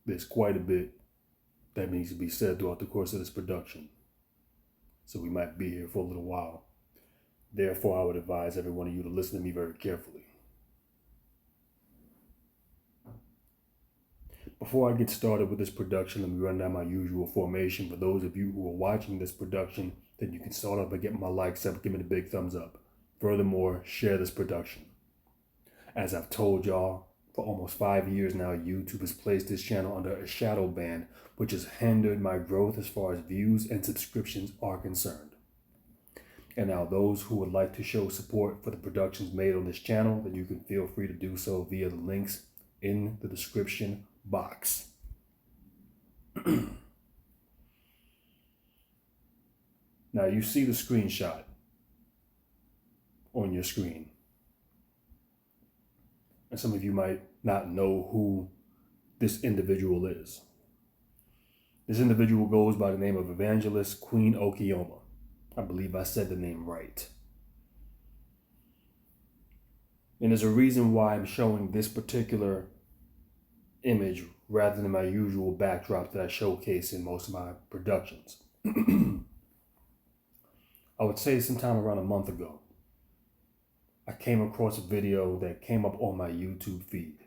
there's quite a bit that needs to be said throughout the course of this production. So we might be here for a little while. Therefore, I would advise every one of you to listen to me very carefully. Before I get started with this production, let me run down my usual formation. For those of you who are watching this production, then you can start off by getting my likes up, give me the big thumbs up. Furthermore, share this production. As I've told y'all, for almost 5 years now, YouTube has placed this channel under a shadow ban, which has hindered my growth as far as views and subscriptions are concerned. And now those who would like to show support for the productions made on this channel, then you can feel free to do so via the links in the description box. Now you see the screenshot on your screen. And some of you might not know who this individual is. This individual goes by the name of Evangelist Queen Okioma. I believe I said the name right. And there's a reason why I'm showing this particular image rather than my usual backdrop that I showcase in most of my productions. I would say sometime around a month ago, I came across a video that came up on my YouTube feed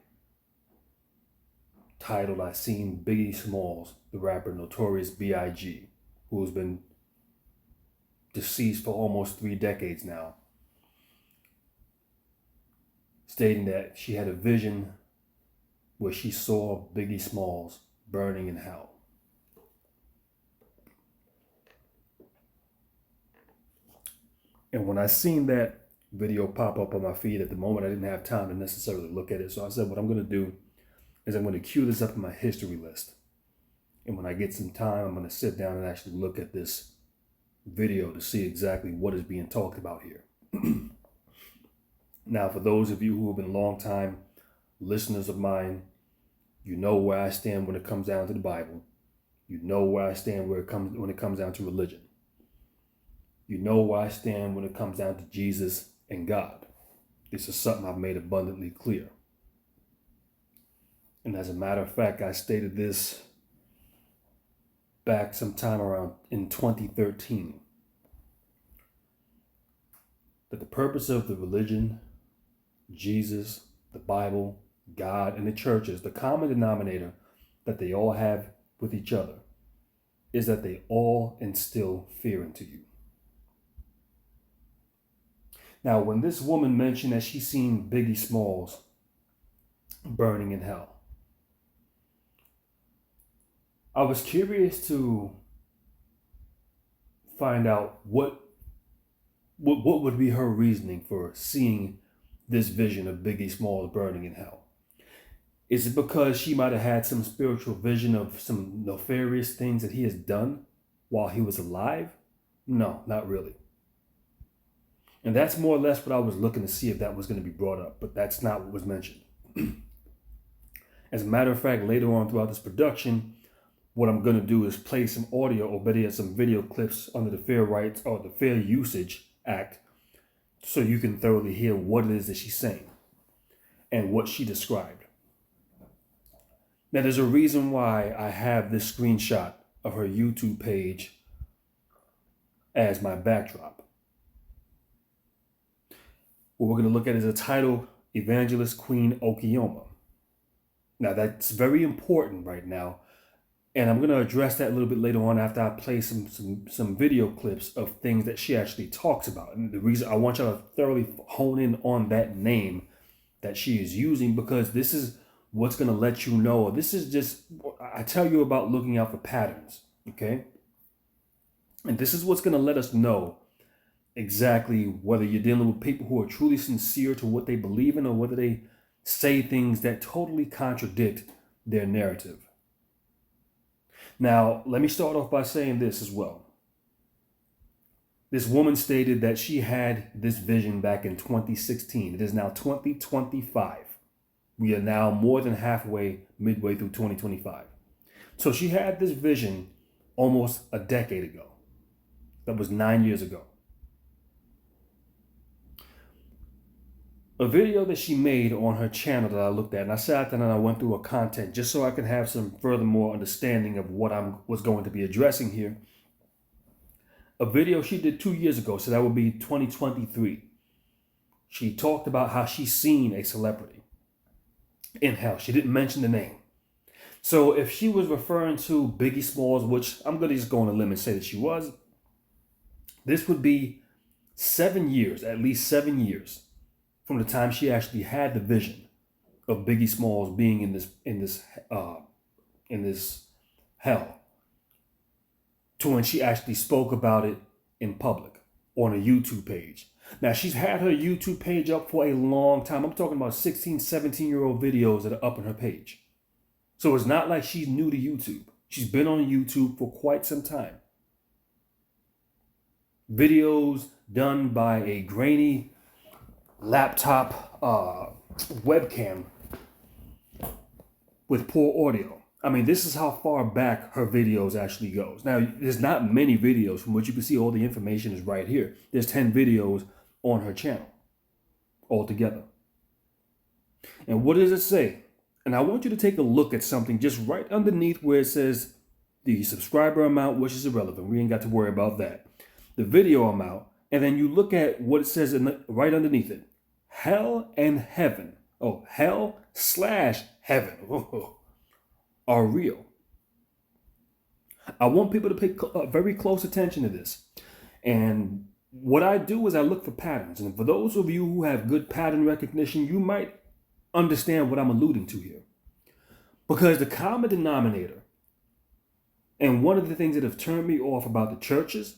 titled, "I Seen Biggie Smalls, the rapper Notorious B.I.G., who's been deceased for almost 3 decades now," stating that she had a vision where she saw Biggie Smalls burning in hell. And when I seen that video pop up on my feed, at the moment I didn't have time to necessarily look at it. So I said, what I'm going to do is I'm going to queue this up in my history list. And when I get some time, I'm going to sit down and actually look at this video to see exactly what is being talked about here. Now, for those of you who have been long-time listeners of mine, you know where I stand when it comes down to the Bible. You know where I stand when it comes down to religion. You know where I stand when it comes down to Jesus and God. This is something I've made abundantly clear. And as a matter of fact, I stated this back sometime around in 2013. That the purpose of the religion, Jesus, the Bible, God, and the churches, the common denominator that they all have with each other, is that they all instill fear into you. Now, when this woman mentioned that she seen Biggie Smalls burning in hell, I was curious to find out what would be her reasoning for seeing this vision of Biggie Smalls burning in hell. Is it because she might have had some spiritual vision of some nefarious things that he has done while he was alive? No, not really. And that's more or less what I was looking to see if that was going to be brought up, but that's not what was mentioned. As a matter of fact, later on throughout this production, what I'm going to do is play some audio, or better yet, some video clips under the Fair Rights or the Fair Usage Act, so you can thoroughly hear what it is that she's saying and what she described. Now, there's a reason why I have this screenshot of her YouTube page as my backdrop. What we're going to look at is a title, Evangelist Queen Okioma. Now, that's very important right now, and I'm going to address that a little bit later on after I play some video clips of things that she actually talks about. And the reason I want y'all to thoroughly hone in on that name that she is using, because this is what's going to let you know. This is just, I tell you about looking out for patterns, okay? And this is what's going to let us know exactly whether you're dealing with people who are truly sincere to what they believe in, or whether they say things that totally contradict their narrative. Now, let me start off by saying this as well. This woman stated that she had this vision back in 2016. It is now 2025. We are now more than midway through 2025. So she had this vision almost a decade ago. That was 9 years ago. A video that she made on her channel that I looked at, and I sat down and I went through her content just so I could have some furthermore understanding of what I was going to be addressing here. A video she did 2 years ago, so that would be 2023. She talked about how she's seen a celebrity in hell. She didn't mention the name. So if she was referring to Biggie Smalls, which I'm going to just go on a limb and say that she was, this would be 7 years, at least 7 years, from the time she actually had the vision of Biggie Smalls being in this hell, to when she actually spoke about it in public on a YouTube page. Now, she's had her YouTube page up for a long time. I'm talking about 16, 17-year-old videos that are up on her page. So it's not like she's new to YouTube. She's been on YouTube for quite some time. Videos done by a grainy laptop webcam with poor audio. I mean, this is how far back her videos actually goes. Now, there's not many videos from which you can see all the information is right here. There's 10 videos on her channel altogether. And what does it say? And I want you to take a look at something just right underneath where it says the subscriber amount, which is irrelevant. We ain't got to worry about that. The video amount, and then you look at what it says right underneath it. Hell and heaven. Oh, hell/heaven are real. I want people to pay very close attention to this. And what I do is I look for patterns. And for those of you who have good pattern recognition, you might understand what I'm alluding to here. Because the common denominator, and one of the things that have turned me off about the churches,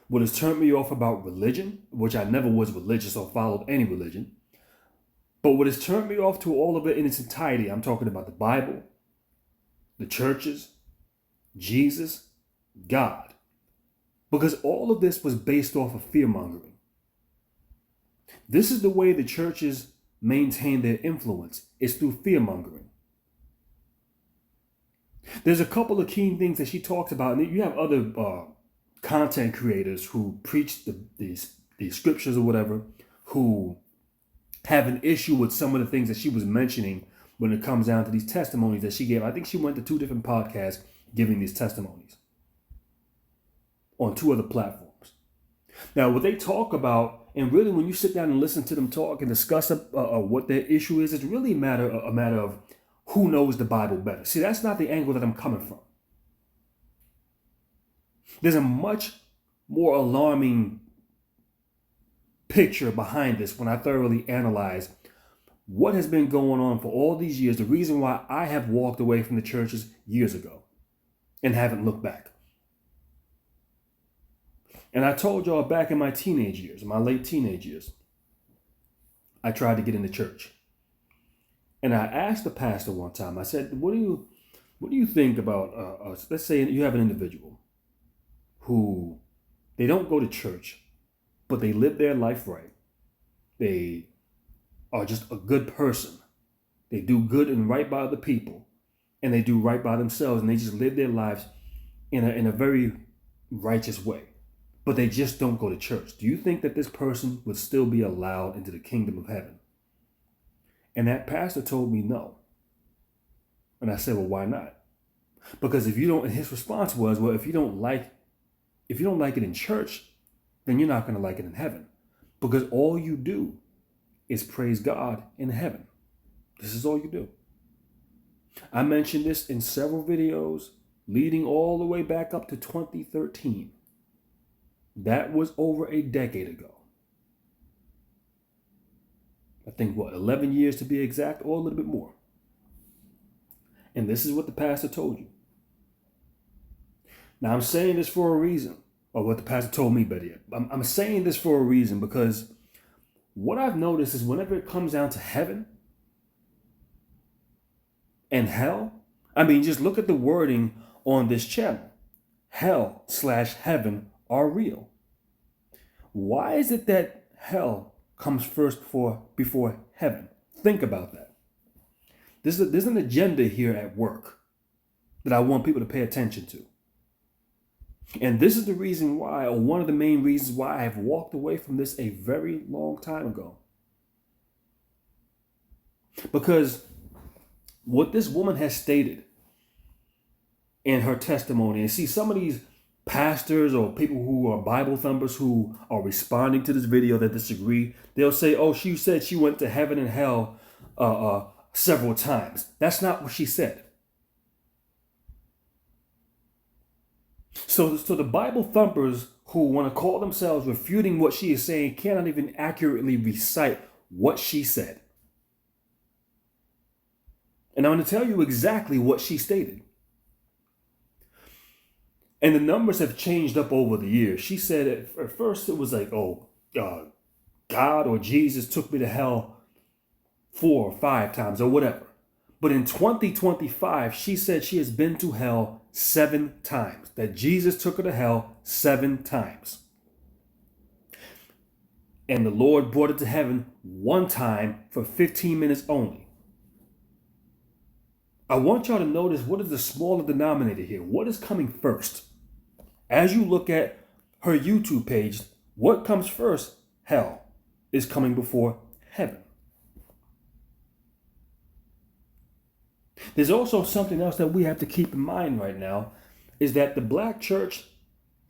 what has turned me off about religion, which I never was religious or followed any religion, but what has turned me off to all of it in its entirety, I'm talking about the Bible, the churches, Jesus, God. Because all of this was based off of fear-mongering. This is the way the churches maintain their influence, is through fear-mongering. There's a couple of key things that she talks about, and you have other content creators who preach the scriptures or whatever, who have an issue with some of the things that she was mentioning when it comes down to these testimonies that she gave. I think she went to 2 different podcasts giving these testimonies on 2 other platforms. Now, what they talk about, and really when you sit down and listen to them talk and discuss what their issue is, it's really a matter of who knows the Bible better. See, that's not the angle that I'm coming from. There's a much more alarming picture behind this when I thoroughly analyze what has been going on for all these years, the reason why I have walked away from the churches years ago and haven't looked back. And I told y'all back in my teenage years, in my late teenage years, I tried to get into church. And I asked the pastor one time, I said, what do you think about, let's say you have an individual who, they don't go to church, but they live their life right. They are just a good person. They do good and right by other people, and they do right by themselves, and they just live their lives in a very righteous way. But they just don't go to church. Do you think that this person would still be allowed into the kingdom of heaven? And that pastor told me no. And I said, well, why not? Because if you don't, and his response was, well, if you don't like it in church, then you're not going to like it in heaven. Because all you do is praise God in heaven. This is all you do. I mentioned this in several videos leading all the way back up to 2013. That was over a decade ago. I think, 11 years to be exact, or a little bit more. And this is what the pastor told you. Now, I'm saying this for a reason, or what the pastor told me, better yet. I'm saying this for a reason because what I've noticed is whenever it comes down to heaven and hell, I mean, just look at the wording on this channel. Hell/heaven are real. Why is it that hell comes first before heaven? Think about that. There's an agenda here at work that I want people to pay attention to. And this is the reason why, or one of the main reasons why I have walked away from this a very long time ago. Because what this woman has stated in her testimony, and see, some of these pastors or people who are Bible thumpers who are responding to this video that disagree, they'll say, oh, she said she went to heaven and hell several times. That's not what she said. So the Bible thumpers who want to call themselves refuting what she is saying cannot even accurately recite what she said. And I'm going to tell you exactly what she stated. And the numbers have changed up over the years. She said at first it was like, God or Jesus took me to hell 4 or 5 times or whatever. But in 2025, she said she has been to hell 7 times. That Jesus took her to hell 7 times. And the Lord brought her to heaven 1 time for 15 minutes only. I want y'all to notice what is the smaller denominator here. What is coming first? As you look at her YouTube page, what comes first? Hell is coming before heaven. There's also something else that we have to keep in mind right now, is that the black church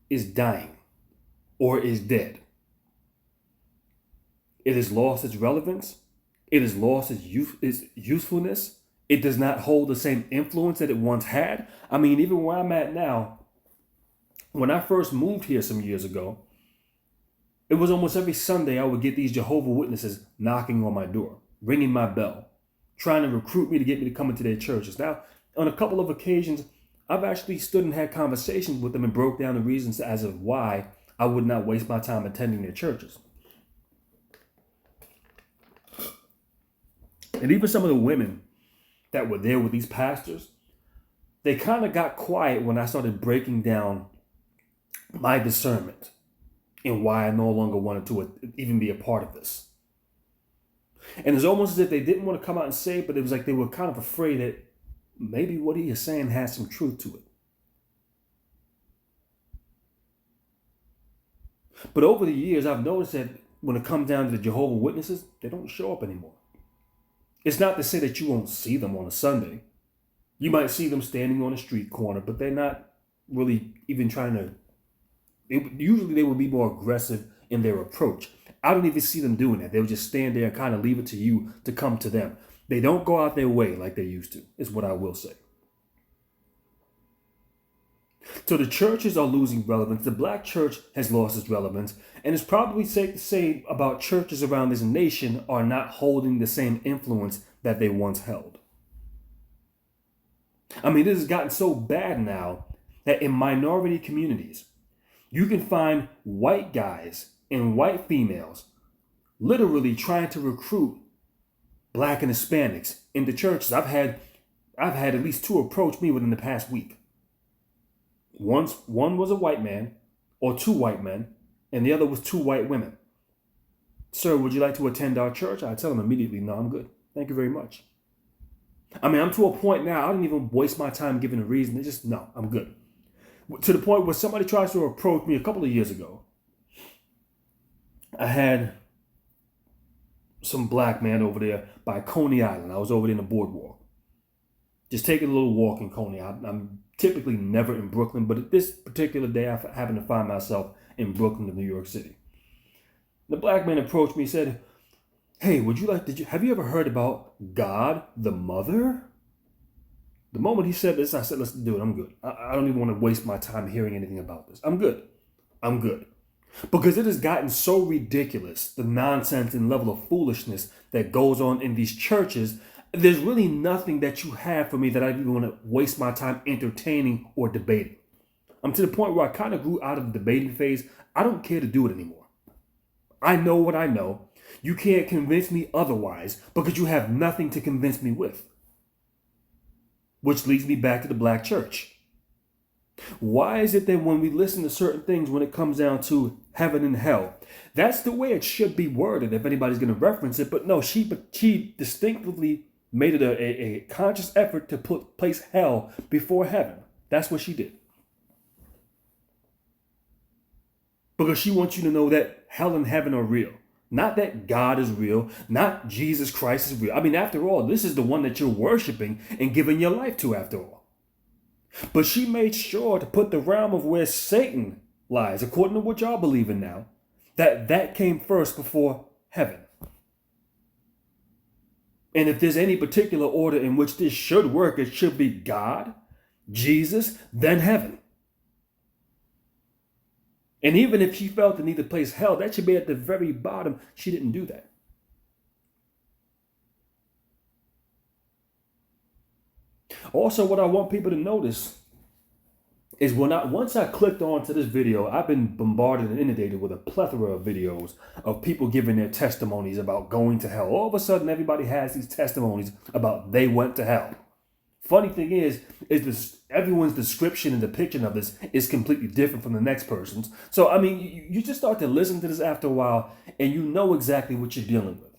is dying or is dead. It has lost its relevance. It has lost its usefulness. It does not hold the same influence that it once had. I mean, even where I'm at now, when I first moved here some years ago, it was almost every Sunday I would get these Jehovah's Witnesses knocking on my door, ringing my bell, trying to recruit me to get me to come into their churches. Now, on a couple of occasions, I've actually stood and had conversations with them and broke down the reasons as of why I would not waste my time attending their churches. And even some of the women that were there with these pastors, they kind of got quiet when I started breaking down my discernment and why I no longer wanted to even be a part of this. And it's almost as if they didn't want to come out and say it, but it was like they were kind of afraid that maybe what he is saying has some truth to it. But over the years, I've noticed that when it comes down to the Jehovah's Witnesses, they don't show up anymore. It's not to say that you won't see them on a Sunday. You might see them standing on a street corner, but they're not really even trying to. Usually they will be more aggressive in their approach. I don't even see them doing that. They'll just stand there and kind of leave it to you to come to them. They don't go out their way like they used to, is what I will say. So the churches are losing relevance. The black church has lost its relevance. And it's probably safe to say about churches around this nation are not holding the same influence that they once held. I mean, this has gotten so bad now that in minority communities, you can find white guys and white females literally trying to recruit black and Hispanics into churches. I've had at least 2 approach me within the past week. One was a white man, or 2 white men, and the other was 2 white women. Sir, would you like to attend our church? I tell them immediately, no, I'm good. Thank you very much. I mean, I'm to a point now, I don't even waste my time giving a reason. They just, no, I'm good. To the point where somebody tries to approach me a couple of years ago. I had some black man over there by Coney Island. I was over there in the boardwalk. Just taking a little walk in Coney. I'm typically never in Brooklyn, but this particular day I happened to find myself in Brooklyn, New York City. The black man approached me and said, hey, have you ever heard about God the Mother? The moment he said this, I said, let's do it. I'm good. I don't even want to waste my time hearing anything about this. I'm good. Because it has gotten so ridiculous, the nonsense and level of foolishness that goes on in these churches. There's really nothing that you have for me that I even want to waste my time entertaining or debating. I'm to the point where I kind of grew out of the debating phase. I don't care to do it anymore. I know what I know. You can't convince me otherwise because you have nothing to convince me with. Which leads me back to the black church. Why is it that when we listen to certain things, when it comes down to heaven and hell, that's the way it should be worded if anybody's going to reference it. But no, she distinctively made it a conscious effort to place hell before heaven. That's what she did. Because she wants you to know that hell and heaven are real. Not that God is real, not Jesus Christ is real. I mean, after all, this is the one that you're worshiping and giving your life to, after all. But she made sure to put the realm of where Satan lies, according to what y'all believe in now, that came first before heaven. And if there's any particular order in which this should work, it should be God, Jesus, then heaven. And even if she felt the need to place hell, that should be at the very bottom. She didn't do that. Also, what I want people to notice is once I clicked onto this video, I've been bombarded and inundated with a plethora of videos of people giving their testimonies about going to hell. All of a sudden, everybody has these testimonies about they went to hell. Funny thing is everyone's description and depiction of this is completely different from the next person's. So, I mean, you just start to listen to this after a while and you know exactly what you're dealing with.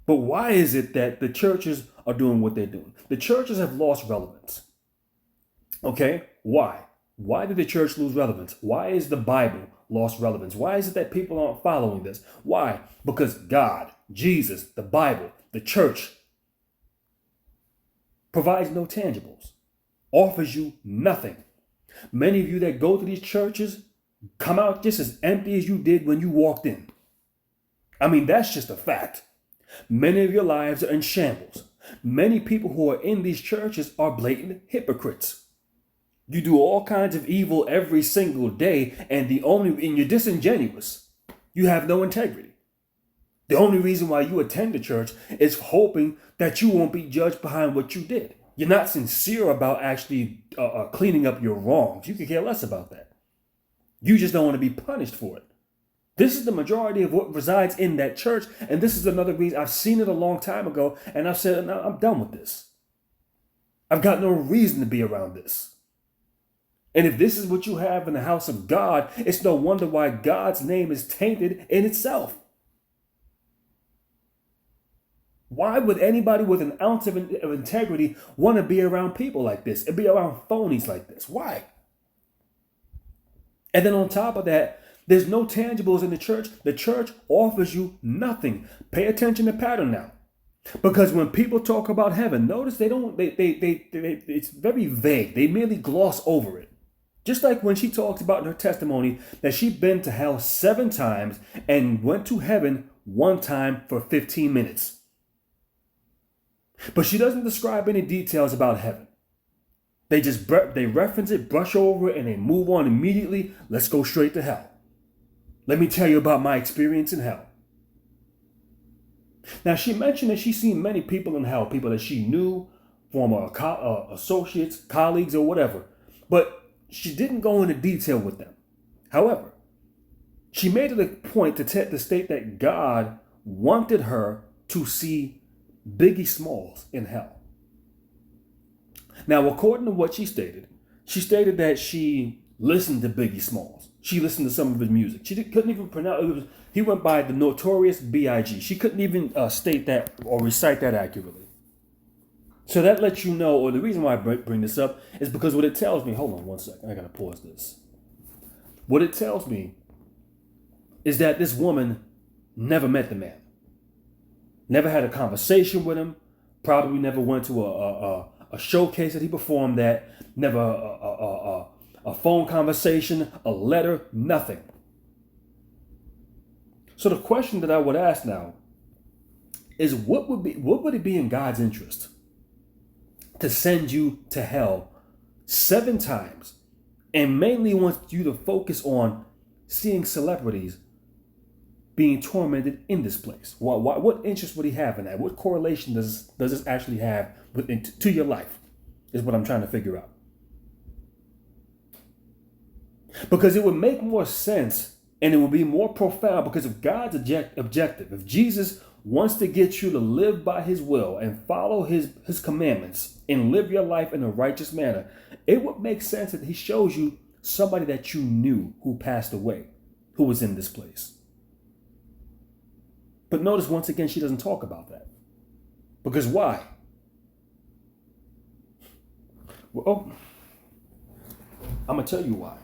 But why is it that the churches are doing what they're doing? The churches have lost relevance. Okay, why? Why did the church lose relevance? Why is the Bible lost relevance? Why is it that people aren't following this? Why? Because God, Jesus, the Bible, the church provides no tangibles, offers you nothing. Many of you that go to these churches come out just as empty as you did when you walked in. I mean, that's just a fact. Many of your lives are in shambles. Many people who are in these churches are blatant hypocrites. You do all kinds of evil every single day, and you're disingenuous. You have no integrity. The only reason why you attend the church is hoping that you won't be judged behind what you did. You're not sincere about actually cleaning up your wrongs. You could care less about that. You just don't want to be punished for it. This is the majority of what resides in that church, and this is another reason. I've seen it a long time ago, and I've said, no, I'm done with this. I've got no reason to be around this. And if this is what you have in the house of God, it's no wonder why God's name is tainted in itself. Why would anybody with an ounce of integrity want to be around people like this and be around phonies like this? Why? And then on top of that, there's no tangibles in the church. The church offers you nothing. Pay attention to pattern now. Because when people talk about heaven, notice it's very vague. They merely gloss over it. Just like when she talks about in her testimony that she'd been to hell 7 times and went to heaven 1 time for 15 minutes. But she doesn't describe any details about heaven. They reference it, brush over it, and they move on immediately. Let's go straight to hell. Let me tell you about my experience in hell. Now, she mentioned that she's seen many people in hell, people that she knew, former associates, colleagues, or whatever. But she didn't go into detail with them. However, she made it a point to state that God wanted her to see Biggie Smalls in hell. Now, according to what she stated that she listened to Biggie Smalls. She listened to some of his music. She couldn't even pronounce. He went by the Notorious B.I.G. She couldn't even state that or recite that accurately. So that lets you know, or the reason why I bring this up is because what it tells me, hold on one second, I gotta pause this. What it tells me is that this woman never met the man. Never had a conversation with him, probably never went to a showcase that he performed at, never a phone conversation, a letter, nothing. So the question that I would ask now is what would it be in God's interest to send you to hell 7 times and mainly wants you to focus on seeing celebrities being tormented in this place? What interest would he have in that? What correlation does this actually have to your life is what I'm trying to figure out. Because it would make more sense and it would be more profound because of God's objective. If Jesus wants to get you to live by his will and follow his commandments and live your life in a righteous manner, it would make sense that he shows you somebody that you knew who passed away, who was in this place. But notice once again, she doesn't talk about that. Because why? Well, I'm going to tell you why.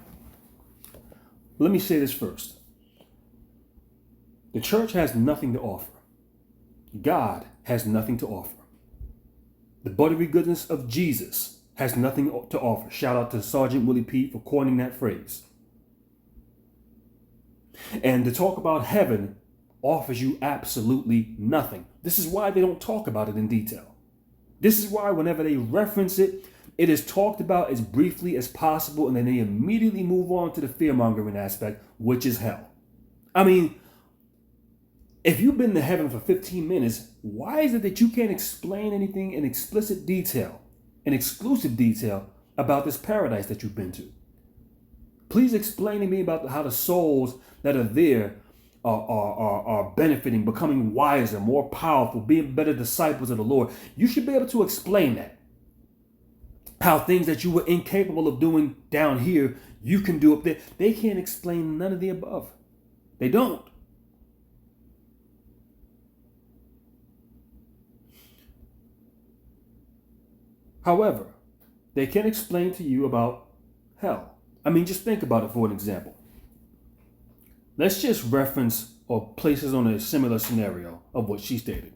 Let me say this first. The church has nothing to offer. God has nothing to offer. The buttery goodness of Jesus has nothing to offer. Shout out to Sergeant Willie P for coining that phrase. And to talk about heaven offers you absolutely nothing. This is why they don't talk about it in detail. This is why whenever they reference it, it is talked about as briefly as possible, and then they immediately move on to the fear-mongering aspect, which is hell. I mean, if you've been to heaven for 15 minutes, why is it that you can't explain anything in explicit detail, in exclusive detail about this paradise that you've been to? Please explain to me about how the souls that are there are benefiting, becoming wiser, more powerful, being better disciples of the Lord. You should be able to explain that. How things that you were incapable of doing down here, you can do up there. They can't explain none of the above. They don't. However, they can explain to you about hell. I mean, just think about it for an example. Let's just reference or place us on a similar scenario of what she stated.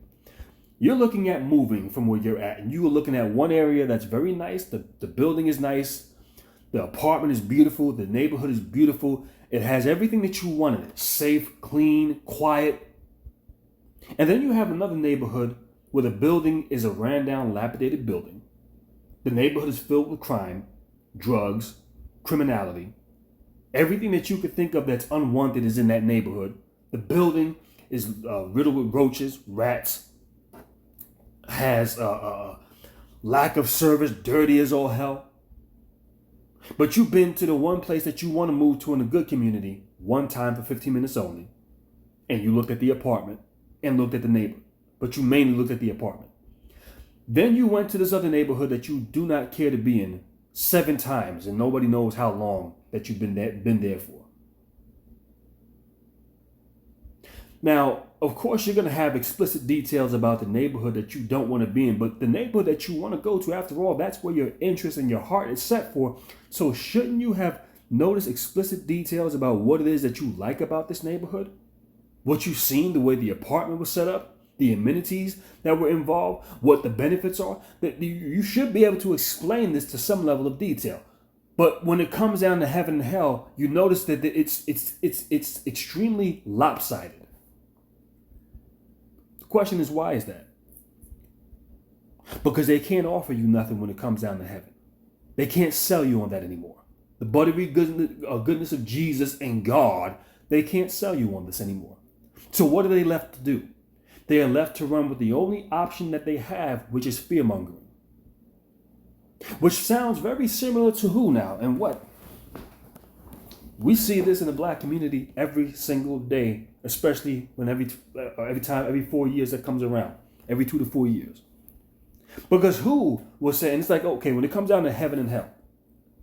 You're looking at moving from where you're at, and you are looking at one area that's very nice. The building is nice. The apartment is beautiful. The neighborhood is beautiful. It has everything that you want in it. Safe, clean, quiet. And then you have another neighborhood where the building is a ran down, dilapidated building. The neighborhood is filled with crime, drugs, criminality. Everything that you could think of that's unwanted is in that neighborhood. The building is riddled with roaches, rats, has lack of service, dirty as all hell. But you've been to the one place that you want to move to in a good community one time for 15 minutes only. And you looked at the apartment and looked at the neighbor. But you mainly looked at the apartment. Then you went to this other neighborhood that you do not care to be in 7 times, and nobody knows how long that you've been there for. Now, of course, you're going to have explicit details about the neighborhood that you don't want to be in, but the neighborhood that you want to go to, after all, that's where your interest and your heart is set for. So shouldn't you have noticed explicit details about what it is that you like about this neighborhood? What you've seen, the way the apartment was set up, the amenities that were involved, what the benefits are. That you should be able to explain this to some level of detail. But when it comes down to heaven and hell, you notice that it's extremely lopsided. The question is, why is that? Because they can't offer you nothing when it comes down to heaven. They can't sell you on that anymore. The buttery goodness of Jesus and God, they can't sell you on this anymore. So what are they left to do? They are left to run with the only option that they have, which is fear-mongering. Which sounds very similar to who now and what? We see this in the black community every single day, especially when every 4 years that comes around, every 2 to 4 years. Because who will say, and it's like, okay, when it comes down to heaven and hell,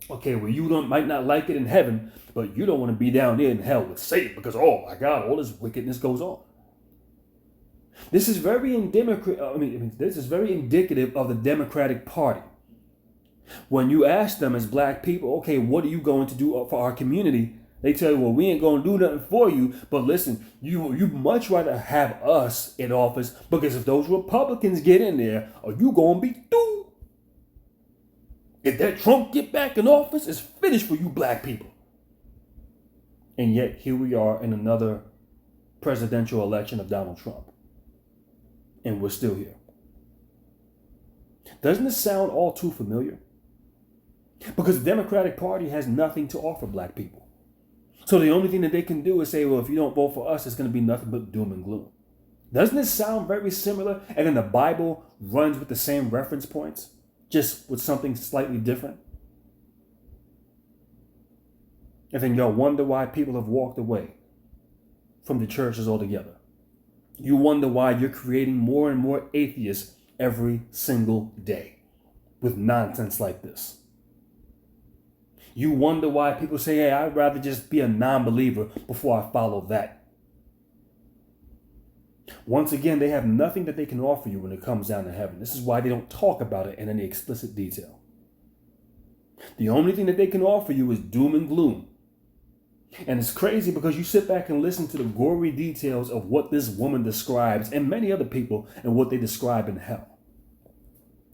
okay, well, might not like it in heaven, but you don't want to be down there in hell with Satan because, oh my God, all this wickedness goes on. This is very this is very indicative of the Democratic Party. When you ask them as black people, okay, what are you going to do for our community? They tell you, well, we ain't going to do nothing for you. But listen, you much rather have us in office, because if those Republicans get in there, are you going to be through? If that Trump get back in office, it's finished for you black people. And yet here we are in another presidential election of Donald Trump. And we're still here. Doesn't this sound all too familiar? Because the Democratic Party has nothing to offer black people. So the only thing that they can do is say, well, if you don't vote for us, it's going to be nothing but doom and gloom. Doesn't this sound very similar? And then the Bible runs with the same reference points, just with something slightly different. And then y'all wonder why people have walked away from the churches altogether. You wonder why you're creating more and more atheists every single day with nonsense like this. You wonder why people say, hey, I'd rather just be a non-believer before I follow that. Once again, they have nothing that they can offer you when it comes down to heaven. This is why they don't talk about it in any explicit detail. The only thing that they can offer you is doom and gloom. And it's crazy because you sit back and listen to the gory details of what this woman describes and many other people and what they describe in hell.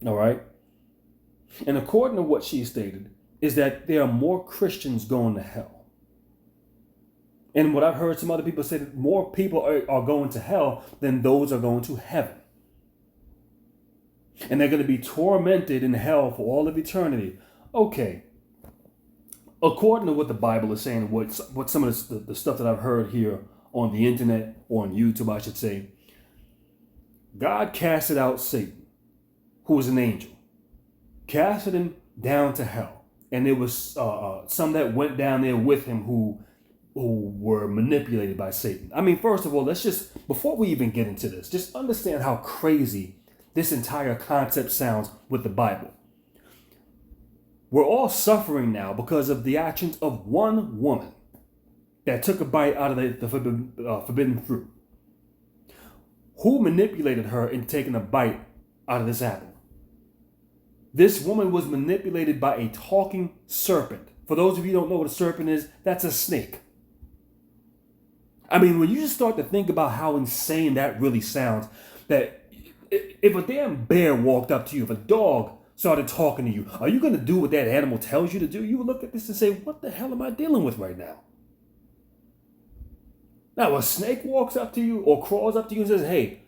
All right. And according to what she stated, is that there are more Christians going to hell. And what I've heard some other people say, that more people are going to hell than those are going to heaven. And they're going to be tormented in hell for all of eternity. Okay. According to what the Bible is saying, what some of the stuff that I've heard here on the internet, or on YouTube, I should say, God casted out Satan, who was an angel, casted him down to hell. And there was some that went down there with him who were manipulated by Satan. I mean, first of all, before we even get into this, just understand how crazy this entire concept sounds with the Bible. We're all suffering now because of the actions of one woman that took a bite out of the forbidden fruit. Who manipulated her into taking a bite out of this apple? This woman was manipulated by a talking serpent. For those of you who don't know what a serpent is, that's a snake. I mean, when you just start to think about how insane that really sounds, that if a damn bear walked up to you, if a dog started talking to you, are you going to do what that animal tells you to do? You would look at this and say, what the hell am I dealing with right now? Now, a snake walks up to you or crawls up to you and says, hey,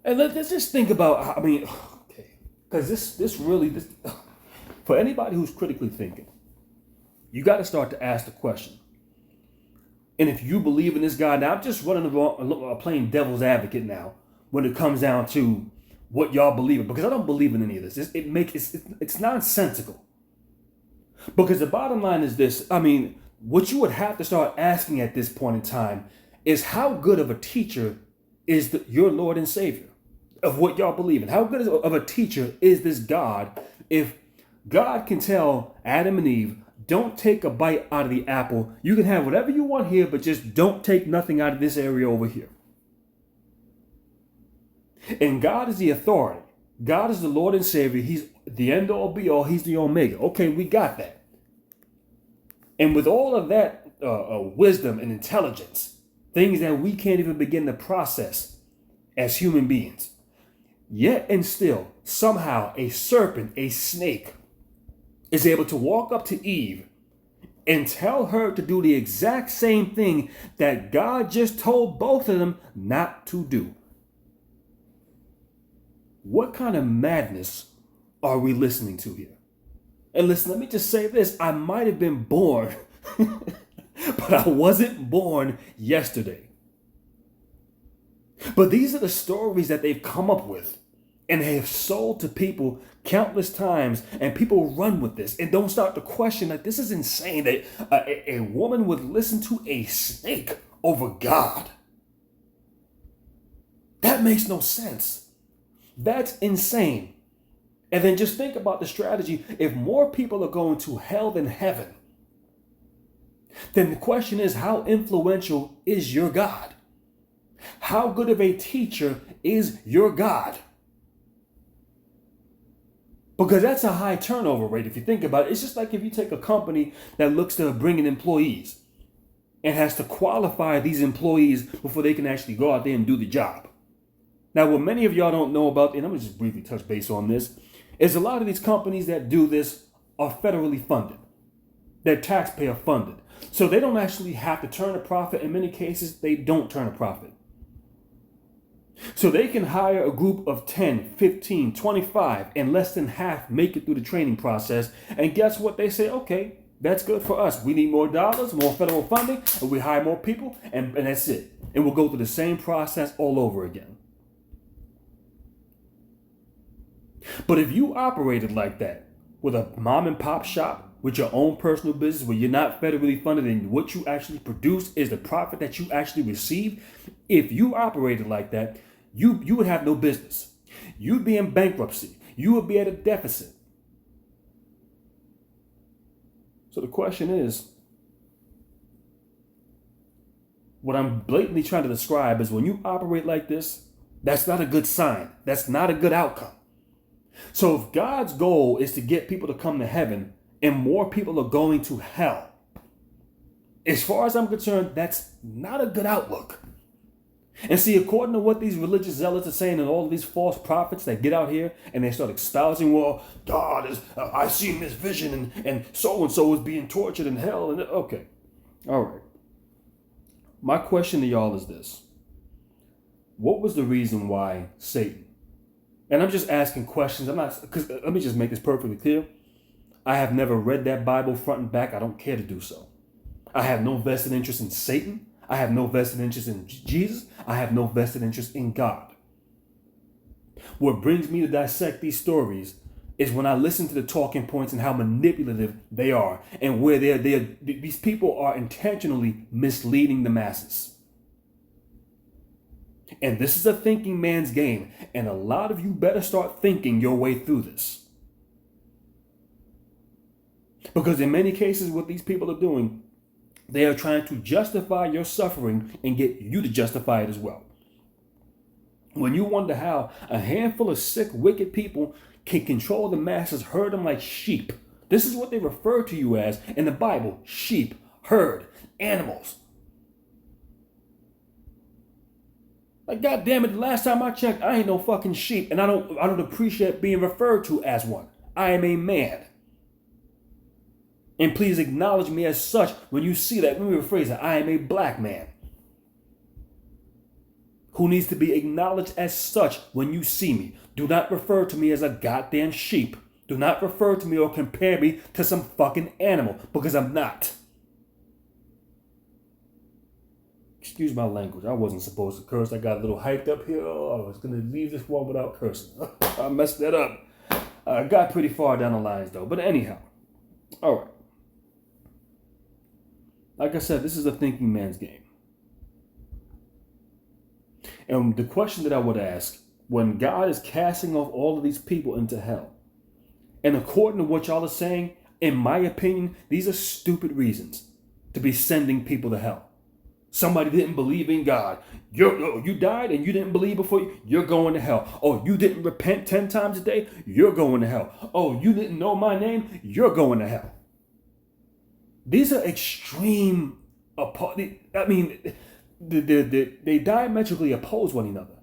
and let's just think about, I mean, okay, because this really, for anybody who's critically thinking, you got to start to ask the question. And if you believe in this God, now I'm just playing devil's advocate now when it comes down to what y'all believe in, because I don't believe in any of this. It's nonsensical. Because the bottom line is this. I mean, what you would have to start asking at this point in time is, how good of a teacher is your Lord and Savior of what y'all believe in? How good of a teacher is this God? If God can tell Adam and Eve, don't take a bite out of the apple. You can have whatever you want here, but just don't take nothing out of this area over here. And God is the authority. God is the Lord and Savior. He's the end all be all. He's the Omega. Okay, we got that. And with all of that wisdom and intelligence, things that we can't even begin to process as human beings, yet and still, somehow a serpent, a snake, is able to walk up to Eve and tell her to do the exact same thing that God just told both of them not to do. What kind of madness are we listening to here? And listen, let me just say this. I might have been born, but I wasn't born yesterday. But these are the stories that they've come up with and they have sold to people countless times, and people run with this and don't start to question that this is insane, that a woman would listen to a snake over God. That makes no sense. That's insane. And then just think about the strategy. If more people are going to hell than heaven, then the question is, how influential is your God? How good of a teacher is your God? Because that's a high turnover rate if you think about it. It's just like if you take a company that looks to bring in employees and has to qualify these employees before they can actually go out there and do the job. Now, what many of y'all don't know about, and I'm going to just briefly touch base on this, is a lot of these companies that do this are federally funded. They're taxpayer funded. So they don't actually have to turn a profit. In many cases, they don't turn a profit. So they can hire a group of 10, 15, 25, and less than half make it through the training process. And guess what? They say, okay, that's good for us. We need more dollars, more federal funding, and we hire more people, and that's it. And we'll go through the same process all over again. But if you operated like that, with a mom and pop shop, with your own personal business where you're not federally funded and what you actually produce is the profit that you actually receive, if you operated like that, you would have no business. You'd be in bankruptcy. You would be at a deficit. So the question is, what I'm blatantly trying to describe is, when you operate like this, that's not a good sign. That's not a good outcome. So if God's goal is to get people to come to heaven and more people are going to hell, As far as I'm concerned, that's not a good outlook. And see, according to what these religious zealots are saying and all of these false prophets that get out here and they start espousing, well, God is, I seen this vision and so is being tortured in hell. And okay, all right. My question to y'all is this. What was the reason why Satan? And I'm just asking questions. I'm not, because let me just make this perfectly clear. I have never read that Bible front and back. I don't care to do so. I have no vested interest in Satan. I have no vested interest in Jesus. I have no vested interest in God. What brings me to dissect these stories is when I listen to the talking points and how manipulative they are and where these people are intentionally misleading the masses. And this is a thinking man's game. And a lot of you better start thinking your way through this. Because in many cases, what these people are doing, they are trying to justify your suffering and get you to justify it as well. When you wonder how a handful of sick, wicked people can control the masses, herd them like sheep. This is what they refer to you as in the Bible: sheep, herd, animals. Like, God damn it, the last time I checked, I ain't no fucking sheep, and I don't appreciate being referred to as one. I am a man. And please acknowledge me as such when you see that. Let me rephrase it. I am a black man who needs to be acknowledged as such when you see me. Do not refer to me as a goddamn sheep. Do not refer to me or compare me to some fucking animal, because I'm not. Excuse my language. I wasn't supposed to curse. I got a little hyped up here. Oh, I was going to leave this one without cursing. I messed that up. I got pretty far down the lines though. But anyhow. All right. Like I said, this is a thinking man's game. And the question that I would ask, when God is casting off all of these people into hell, and according to what y'all are saying, in my opinion, these are stupid reasons to be sending people to hell. Somebody didn't believe in God. You died and you didn't believe before you're going to hell. Oh, you didn't repent 10 times a day, you're going to hell. Oh, you didn't know my name, you're going to hell. These are extreme. I mean, they diametrically oppose one another.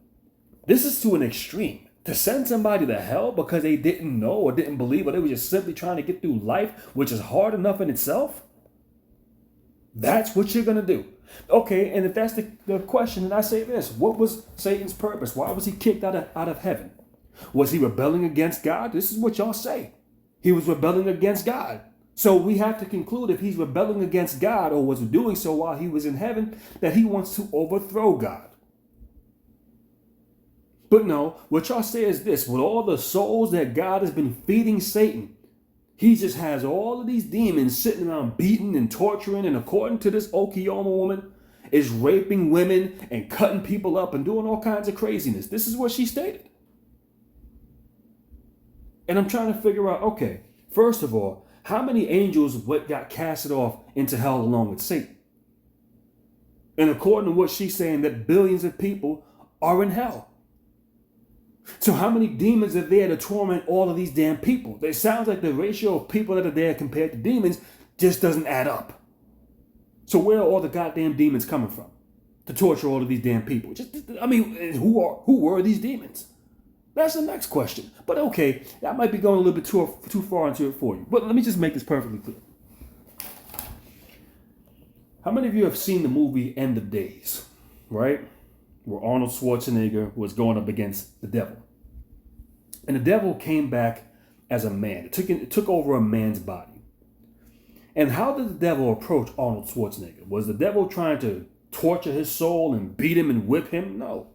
This is to an extreme. To send somebody to hell because they didn't know or didn't believe, or they were just simply trying to get through life, which is hard enough in itself. That's what you're going to do. Okay, and if that's the question, then I say this. What was Satan's purpose? Why was he kicked out of heaven? Was he rebelling against God? This is what y'all say. He was rebelling against God. So we have to conclude, if he's rebelling against God or was doing so while he was in heaven, that he wants to overthrow God. But no, what y'all say is this: with all the souls that God has been feeding Satan, he just has all of these demons sitting around beating and torturing, and according to this Okiyama woman, is raping women and cutting people up and doing all kinds of craziness. This is what she stated. And I'm trying to figure out, okay, first of all, how many angels got casted off into hell along with Satan? And according to what she's saying, that billions of people are in hell. So how many demons are there to torment all of these damn people? It sounds like the ratio of people that are there compared to demons just doesn't add up. So where are all the goddamn demons coming from to torture all of these damn people? Who were these demons? That's the next question. But okay, I might be going a little bit too far into it for you. But let me just make this perfectly clear. How many of you have seen the movie End of Days, right? Where Arnold Schwarzenegger was going up against the devil. And the devil came back as a man. It took over a man's body. And how did the devil approach Arnold Schwarzenegger? Was the devil trying to torture his soul and beat him and whip him? No.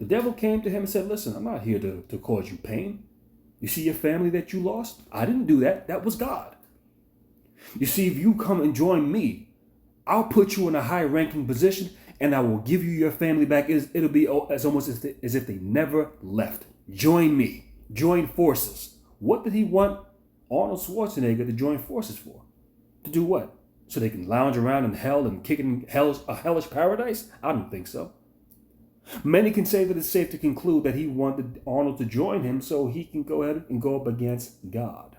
The devil came to him and said, listen, I'm not here to cause you pain. You see your family that you lost? I didn't do that. That was God. You see, if you come and join me, I'll put you in a high-ranking position and I will give you your family back. It'll be as almost as if they never left. Join me. Join forces. What did he want Arnold Schwarzenegger to join forces for? To do what? So they can lounge around in hell and kick in a hellish paradise? I don't think so. Many can say that it's safe to conclude that he wanted Arnold to join him so he can go ahead and go up against God.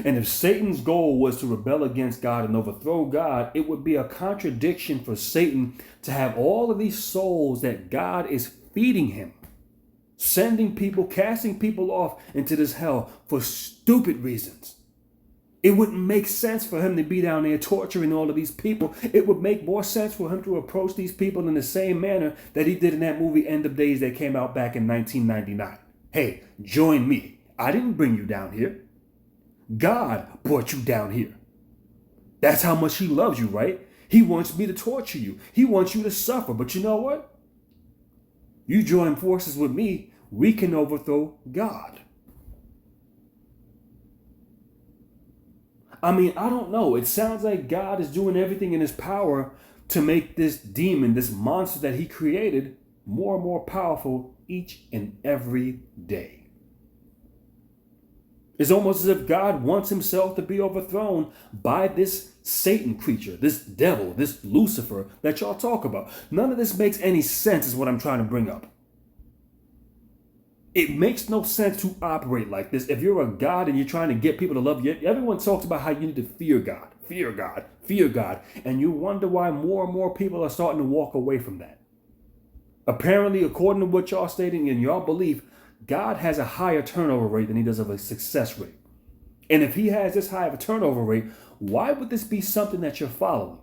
And if Satan's goal was to rebel against God and overthrow God, it would be a contradiction for Satan to have all of these souls that God is feeding him, sending people, casting people off into this hell for stupid reasons. It wouldn't make sense for him to be down there torturing all of these people. It would make more sense for him to approach these people in the same manner that he did in that movie End of Days that came out back in 1999. Hey, join me. I didn't bring you down here. God brought you down here. That's how much he loves you, right? He wants me to torture you. He wants you to suffer. But you know what? You join forces with me, we can overthrow God. I mean, I don't know. It sounds like God is doing everything in his power to make this demon, this monster that he created, more and more powerful each and every day. It's almost as if God wants himself to be overthrown by this Satan creature, this devil, this Lucifer that y'all talk about. None of this makes any sense is what I'm trying to bring up. It makes no sense to operate like this. If you're a God and you're trying to get people to love you, everyone talks about how you need to fear God, fear God, fear God. And you wonder why more and more people are starting to walk away from that. Apparently, according to what y'all stating in your belief, God has a higher turnover rate than he does of a success rate. And if he has this high of a turnover rate, why would this be something that you're following?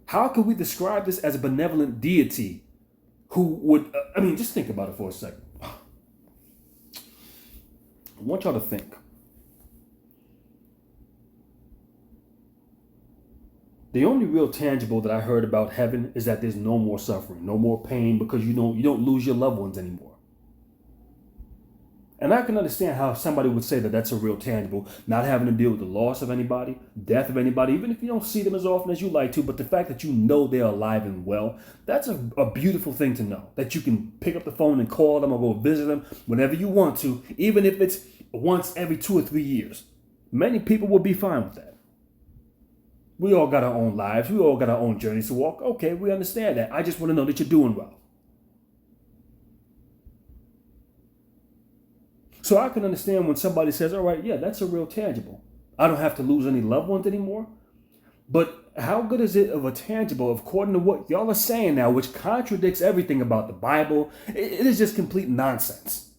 How can we describe this as a benevolent deity who would, just think about it for a second. I want y'all to think. The only real tangible that I heard about heaven is that there's no more suffering, no more pain, because you don't lose your loved ones anymore. And I can understand how somebody would say that that's a real tangible, not having to deal with the loss of anybody, death of anybody, even if you don't see them as often as you like to, but the fact that you know they're alive and well, that's a beautiful thing to know, that you can pick up the phone and call them or go visit them whenever you want to, even if it's once every 2 or 3 years. Many people will be fine with that. We all got our own lives. We all got our own journeys to walk. Okay, we understand that. I just want to know that you're doing well. So I can understand when somebody says, all right, yeah, that's a real tangible. I don't have to lose any loved ones anymore. But how good is it of a tangible, according to what y'all are saying now, which contradicts everything about the Bible? It is just complete nonsense.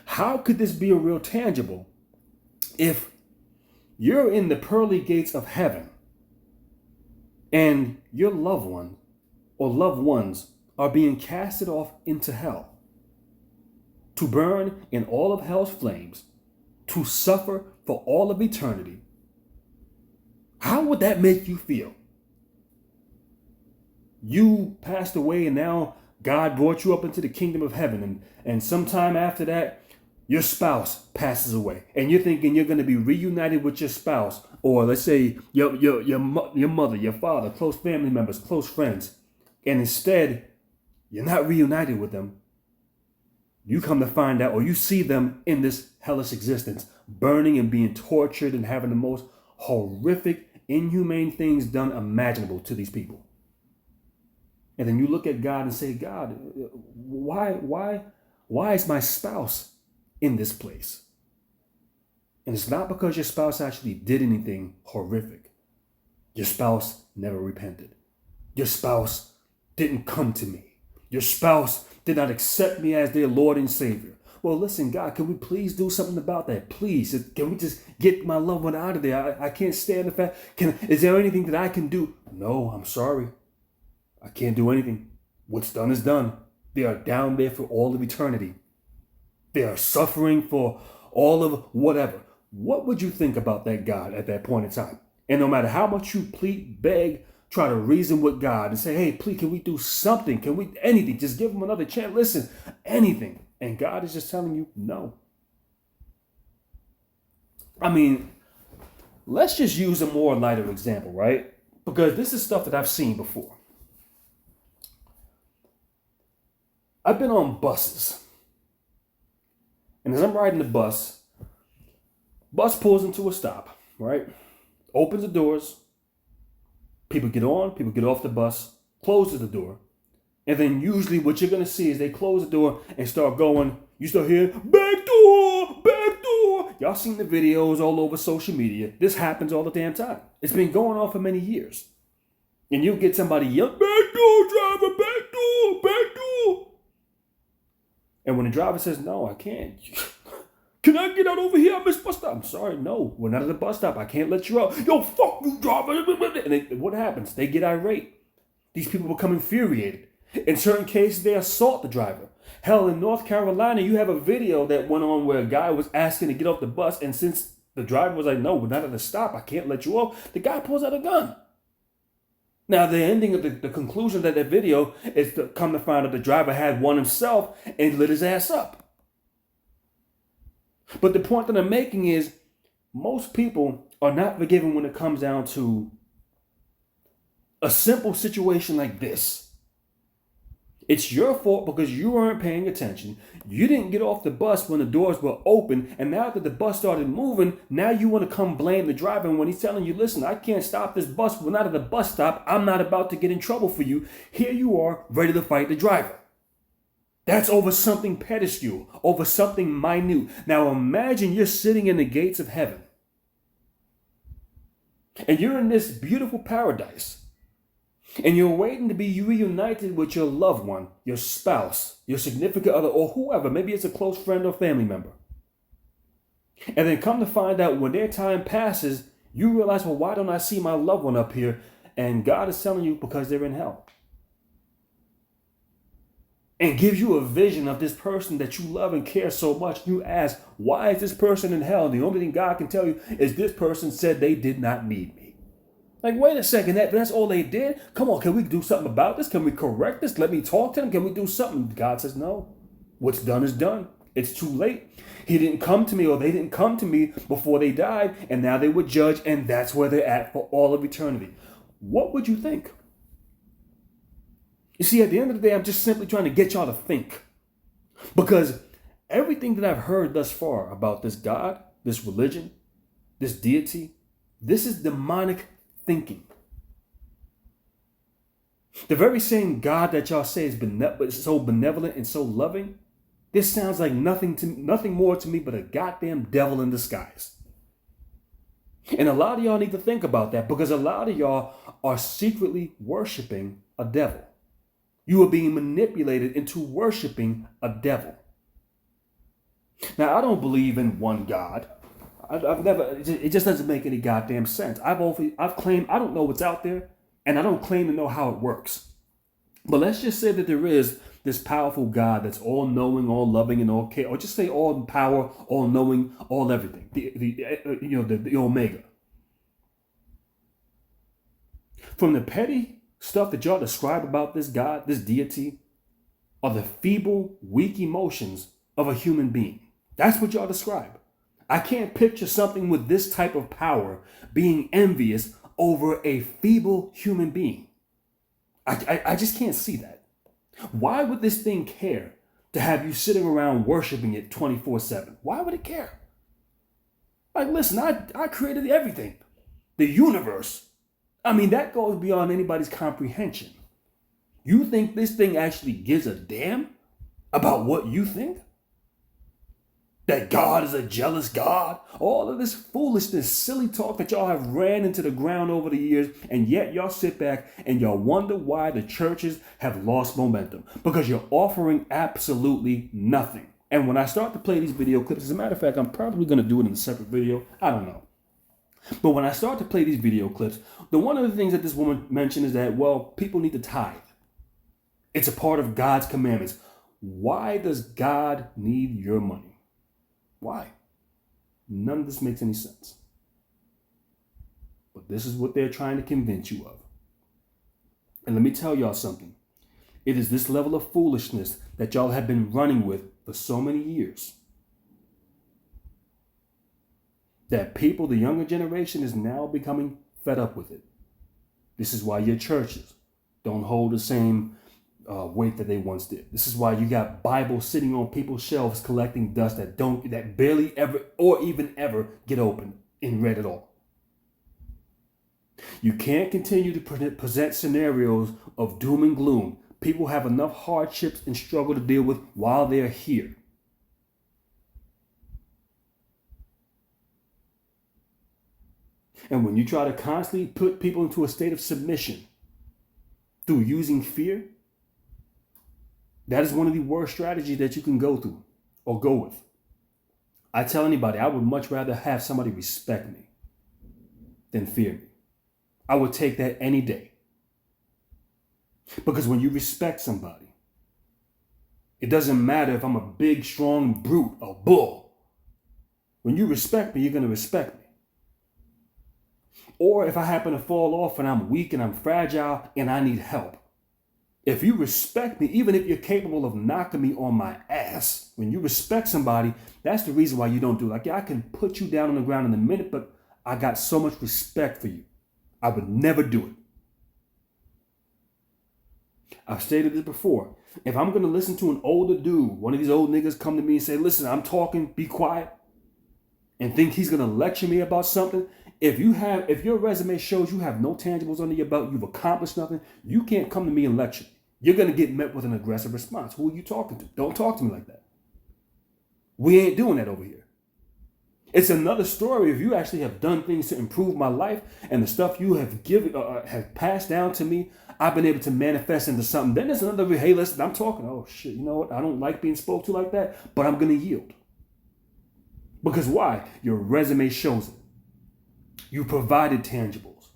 How could this be a real tangible if you're in the pearly gates of heaven and your loved one or loved ones are being casted off into hell to burn in all of hell's flames, to suffer for all of eternity? How would that make you feel? You passed away and now God brought you up into the kingdom of heaven, and sometime after that, your spouse passes away, and you're thinking you're going to be reunited with your spouse, or let's say your mother, your father, close family members, close friends, and instead you're not reunited with them. You come to find out, or you see them in this hellish existence, burning and being tortured and having the most horrific, inhumane things done imaginable to these people. And then you look at God and say, God, why is my spouse in this place? And it's not because your spouse actually did anything horrific. Your spouse never repented. Your spouse didn't come to me. Your spouse did not accept me as their Lord and Savior. Well, listen, God, can we please do something about that? Please, can we just get my loved one out of there? I can't stand the fact. Is there anything that I can do? No, I'm sorry. I can't do anything. What's done is done. They are down there for all of eternity. They are suffering for all of whatever. What would you think about that God at that point in time? And no matter how much you plead, beg, try to reason with God and say, hey, please, can we do something? Can we, anything? Just give him another chance. Listen, anything. And God is just telling you no. Let's just use a more lighter example, right? Because this is stuff that I've seen before. I've been on buses. And as I'm riding the bus pulls into a stop, right? Opens the doors. People get on, people get off the bus, closes the door. And then usually what you're going to see is they close the door and start going, you start hearing, back door, back door. Y'all seen the videos all over social media. This happens all the damn time. It's been going on for many years. And you get somebody yelling, back door, driver, back door, back door. And when the driver says, no, I can't. Can I get out over here? I missed bus stop. I'm sorry, no, we're not at the bus stop. I can't let you out. Yo, fuck you, driver. And what happens? They get irate. These people become infuriated. In certain cases, they assault the driver. Hell, in North Carolina, you have a video that went on where a guy was asking to get off the bus, and since the driver was like, no, we're not at the stop, I can't let you off, the guy pulls out a gun. Now, the ending of the conclusion of that video is to come to find out the driver had one himself and lit his ass up. But the point that I'm making is most people are not forgiving when it comes down to a simple situation like this. It's your fault because you weren't paying attention. You didn't get off the bus when the doors were open. And now that the bus started moving, now you want to come blame the driver when he's telling you, listen, I can't stop this bus. We're not at the bus stop. I'm not about to get in trouble for you. Here you are, ready to fight the driver. That's over something pedestal, over something minute. Now imagine you're sitting in the gates of heaven. And you're in this beautiful paradise. And you're waiting to be reunited with your loved one, your spouse, your significant other, or whoever. Maybe it's a close friend or family member. And then come to find out when their time passes, you realize, well, why don't I see my loved one up here? And God is telling you because they're in hell. And gives you a vision of this person that you love and care so much. You ask, why is this person in hell? And the only thing God can tell you is this person said they did not need me. Like, wait a second, that's all they did? Come on, can we do something about this? Can we correct this? Let me talk to them. Can we do something? God says, no. What's done is done. It's too late. He didn't come to me, or they didn't come to me before they died, and now they were judged, and that's where they're at for all of eternity. What would you think? You see, at the end of the day, I'm just simply trying to get y'all to think. Because everything that I've heard thus far about this God, this religion, this deity, this is demonic thinking. The very same God that y'all say is so benevolent and so loving, this sounds like nothing more to me but a goddamn devil in disguise. And a lot of y'all need to think about that, because a lot of y'all are secretly worshiping a devil. You are being manipulated into worshiping a devil. Now, I don't believe in one God. I've never. It just doesn't make any goddamn sense. I've claimed I don't know what's out there, and I don't claim to know how it works. But let's just say that there is this powerful God that's all knowing, all loving, and all care, or just say all power, all knowing, all everything. The Omega. From the petty stuff that y'all describe about this God, this deity, are the feeble, weak emotions of a human being. That's what y'all describe. I can't picture something with this type of power being envious over a feeble human being. I just can't see that. Why would this thing care to have you sitting around worshiping it 24/7? Why would it care? Like, listen, I created everything. The universe. I mean, that goes beyond anybody's comprehension. You think this thing actually gives a damn about what you think? That God is a jealous God? All of this foolishness, silly talk that y'all have ran into the ground over the years, and yet y'all sit back and y'all wonder why the churches have lost momentum. Because you're offering absolutely nothing. And when I start to play these video clips, as a matter of fact, I'm probably going to do it in a separate video. I don't know. But when I start to play these video clips, one of the things that this woman mentioned is that, well, people need to tithe. It's a part of God's commandments. Why does God need your money? Why? None of this makes any sense. But this is what they're trying to convince you of. And let me tell y'all something. It is this level of foolishness that y'all have been running with for so many years that people, the younger generation, is now becoming fed up with it. This is why your churches don't hold the same weight that they once did. This is why you got Bibles sitting on people's shelves collecting dust that barely ever or even ever get opened and read at all. You can't continue to present scenarios of doom and gloom. People have enough hardships and struggle to deal with while they're here. And when you try to constantly put people into a state of submission through using fear, that is one of the worst strategies that you can go through or go with. I tell anybody, I would much rather have somebody respect me than fear me. I would take that any day. Because when you respect somebody, it doesn't matter if I'm a big, strong brute, a bull. When you respect me, you're going to respect me. Or if I happen to fall off and I'm weak and I'm fragile and I need help. If you respect me, even if you're capable of knocking me on my ass, when you respect somebody, that's the reason why you don't do it. Like, yeah, I can put you down on the ground in a minute, but I got so much respect for you. I would never do it. I've stated this before. If I'm going to listen to an older dude, one of these old niggas come to me and say, listen, I'm talking, be quiet, and think he's going to lecture me about something, if your resume shows you have no tangibles under your belt, you've accomplished nothing, you can't come to me and lecture me. You're going to get met with an aggressive response. Who are you talking to? Don't talk to me like that. We ain't doing that over here. It's another story if you actually have done things to improve my life and the stuff you have have passed down to me, I've been able to manifest into something. Then there's another, hey, listen, I'm talking. Oh, shit, you know what? I don't like being spoke to like that, but I'm going to yield. Because why? Your resume shows it. You provided tangibles.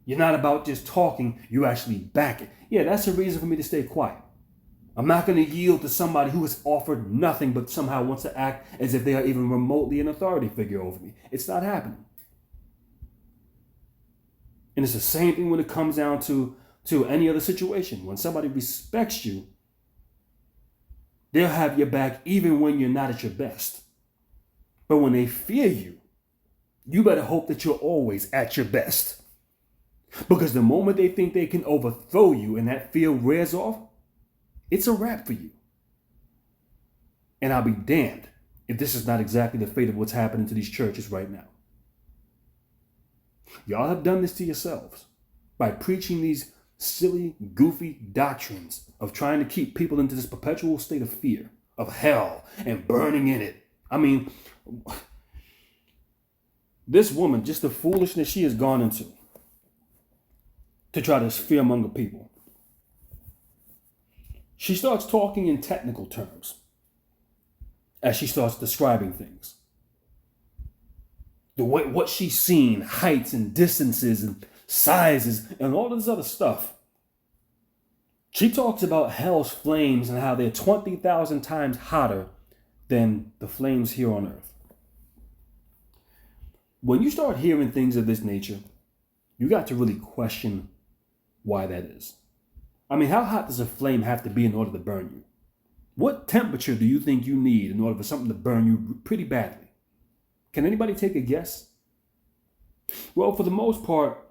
You're not about just talking, you actually back it. Yeah, that's a reason for me to stay quiet. I'm not going to yield to somebody who has offered nothing but somehow wants to act as if they are even remotely an authority figure over me. It's not happening. And it's the same thing when it comes down to any other situation. When somebody respects you, they'll have your back even when you're not at your best. But when they fear you, you better hope that you're always at your best. Because the moment they think they can overthrow you and that fear wears off, it's a wrap for you. And I'll be damned if this is not exactly the fate of what's happening to these churches right now. Y'all have done this to yourselves by preaching these silly, goofy doctrines of trying to keep people into this perpetual state of fear, of hell, and burning in it. I mean, this woman, just the foolishness she has gone into to try to fearmonger people. She starts talking in technical terms as she starts describing things. The way, what she's seen, heights and distances and sizes and all of this other stuff. She talks about hell's flames and how they're 20,000 times hotter than the flames here on earth. When you start hearing things of this nature, you got to really question why that is. I mean, how hot does a flame have to be in order to burn you? What temperature do you think you need in order for something to burn you pretty badly? Can anybody take a guess? Well, for the most part,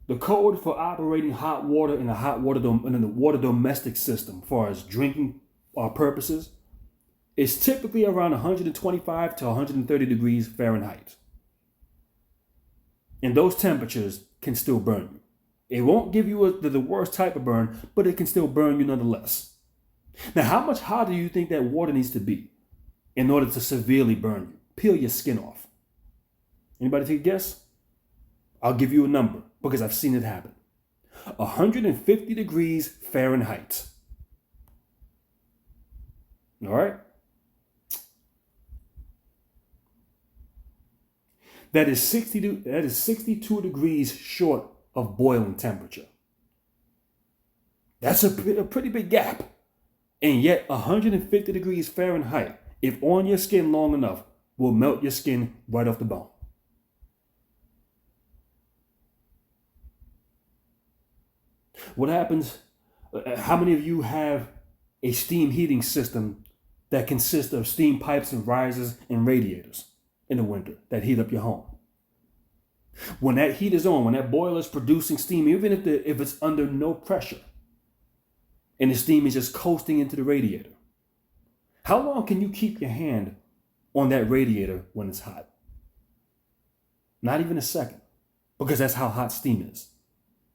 the code for operating hot water in the water domestic system, as far as drinking purposes, is typically around 125 to 130 degrees Fahrenheit. And those temperatures can still burn you. It won't give you the worst type of burn, but it can still burn you nonetheless. Now, how much hotter do you think that water needs to be in order to severely burn you? Peel your skin off. Anybody take a guess? I'll give you a number because I've seen it happen. 150 degrees Fahrenheit. All right? That is 62 degrees short of boiling temperature. That's a pretty big gap. And yet 150 degrees Fahrenheit, if on your skin long enough, will melt your skin right off the bone. What happens? How many of you have a steam heating system that consists of steam pipes and risers and radiators in the winter that heat up your home? When that heat is on, when that boiler is producing steam, even if it's under no pressure, and the steam is just coasting into the radiator, how long can you keep your hand on that radiator when it's hot? Not even a second, because that's how hot steam is.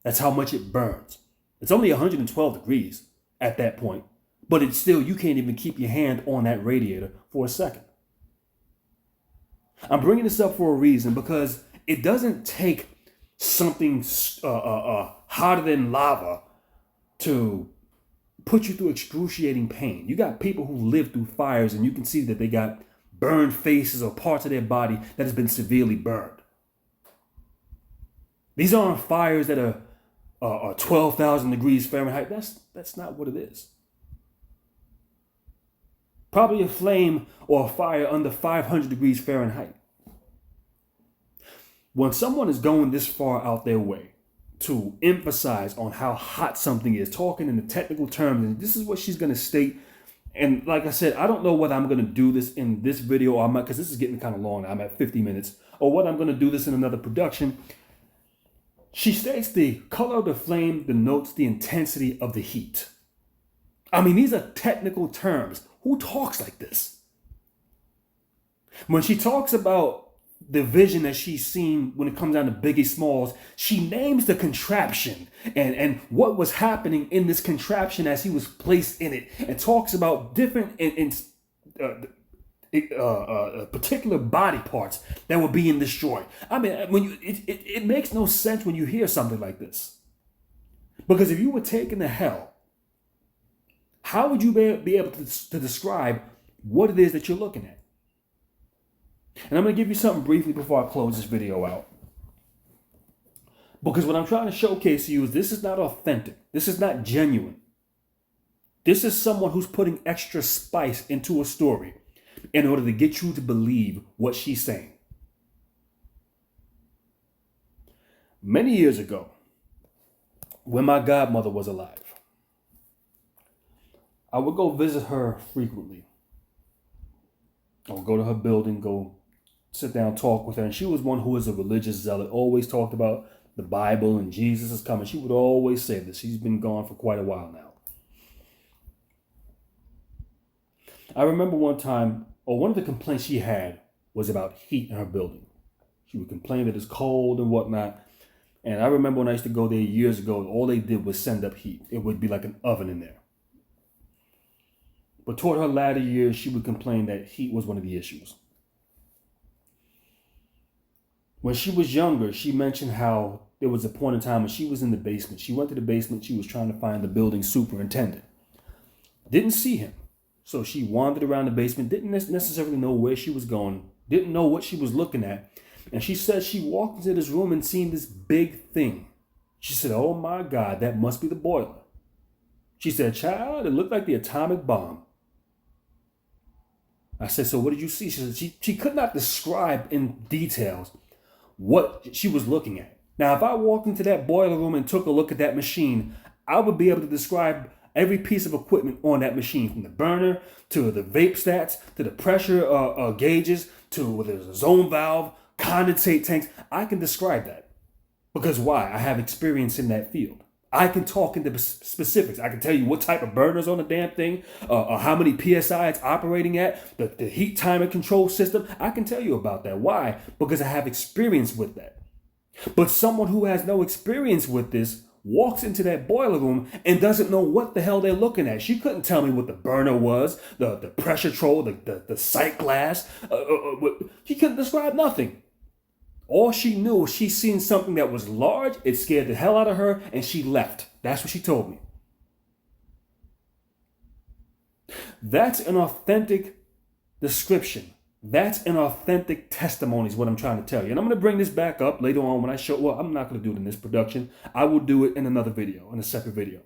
That's how much it burns. It's only 112 degrees at that point, but it's still, you can't even keep your hand on that radiator for a second. I'm bringing this up for a reason, because It doesn't take something hotter than lava to put you through excruciating pain. You got people who live through fires, and you can see that they got burned faces or parts of their body that has been severely burned. These aren't fires that are 12,000 degrees Fahrenheit. That's not what it is. Probably a flame or a fire under 500 degrees Fahrenheit. When someone is going this far out their way to emphasize on how hot something is, talking in the technical terms, and this is what she's going to state. And like I said, I don't know whether I'm going to do this in this video or I'm not, because this is getting kind of long. I'm at 50 minutes, or whether I'm going to do this in another production. She states the color of the flame denotes the intensity of the heat. I mean, these are technical terms. Who talks like this? When she talks about the vision that she's seen when it comes down to Biggie Smalls, she names the contraption and what was happening in this contraption as he was placed in it, and talks about different particular body parts that were being destroyed. I mean, it makes no sense when you hear something like this. Because if you were taken to hell, how would you be able to describe what it is that you're looking at? And I'm going to give you something briefly before I close this video out. Because what I'm trying to showcase to you is this is not authentic. This is not genuine. This is someone who's putting extra spice into a story in order to get you to believe what she's saying. Many years ago, when my godmother was alive, I would go visit her frequently. I would go to her building, go sit down, talk with her. And she was one who was a religious zealot, always talked about the Bible and Jesus is coming. She would always say this. She's been gone for quite a while now. I remember one time, or one of the complaints she had was about heat in her building. She would complain that it's cold and whatnot. And I remember when I used to go there years ago, all they did was send up heat. It would be like an oven in there. But toward her latter years, she would complain that heat was one of the issues. When she was younger, she mentioned how there was a point in time when she was in the basement. She went to the basement. She was trying to find the building superintendent. Didn't see him. So she wandered around the basement, didn't necessarily know where she was going, didn't know what she was looking at. And she said she walked into this room and seen this big thing. She said, "Oh my God, that must be the boiler." She said, "Child, it looked like the atomic bomb." I said, "So what did you see?" She said she could not describe in details what she was looking at. Now, if I walked into that boiler room and took a look at that machine, I would be able to describe every piece of equipment on that machine, from the burner to the vape stats to the pressure gauges to whether there's a zone valve, condensate tanks. I can describe that. Because why? I have experience in that field. I can talk into specifics. I can tell you what type of burner's on the damn thing, how many PSI it's operating at, the heat timer control system. I can tell you about that. Why? Because I have experience with that. But someone who has no experience with this walks into that boiler room and doesn't know what the hell they're looking at. She couldn't tell me what the burner was, the pressure control, the sight glass. She couldn't describe nothing. All she knew was she seen something that was large. It scared the hell out of her, and she left. That's what she told me. That's an authentic description. That's an authentic testimony is what I'm trying to tell you. And I'm going to bring this back up later on when I show, well, I'm not going to do it in this production. I will do it in another video, in a separate video.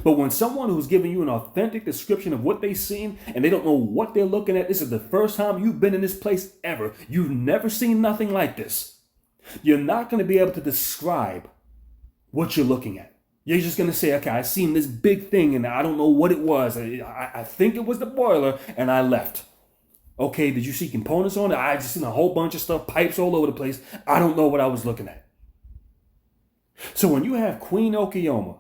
But when someone who's giving you an authentic description of what they've seen and they don't know what they're looking at, this is the first time you've been in this place ever. You've never seen nothing like this. You're not going to be able to describe what you're looking at. You're just going to say, okay, I seen this big thing and I don't know what it was. I think it was the boiler and I left. Okay, did you see components on it? I just seen a whole bunch of stuff, pipes all over the place. I don't know what I was looking at. So when you have Queen Okayoma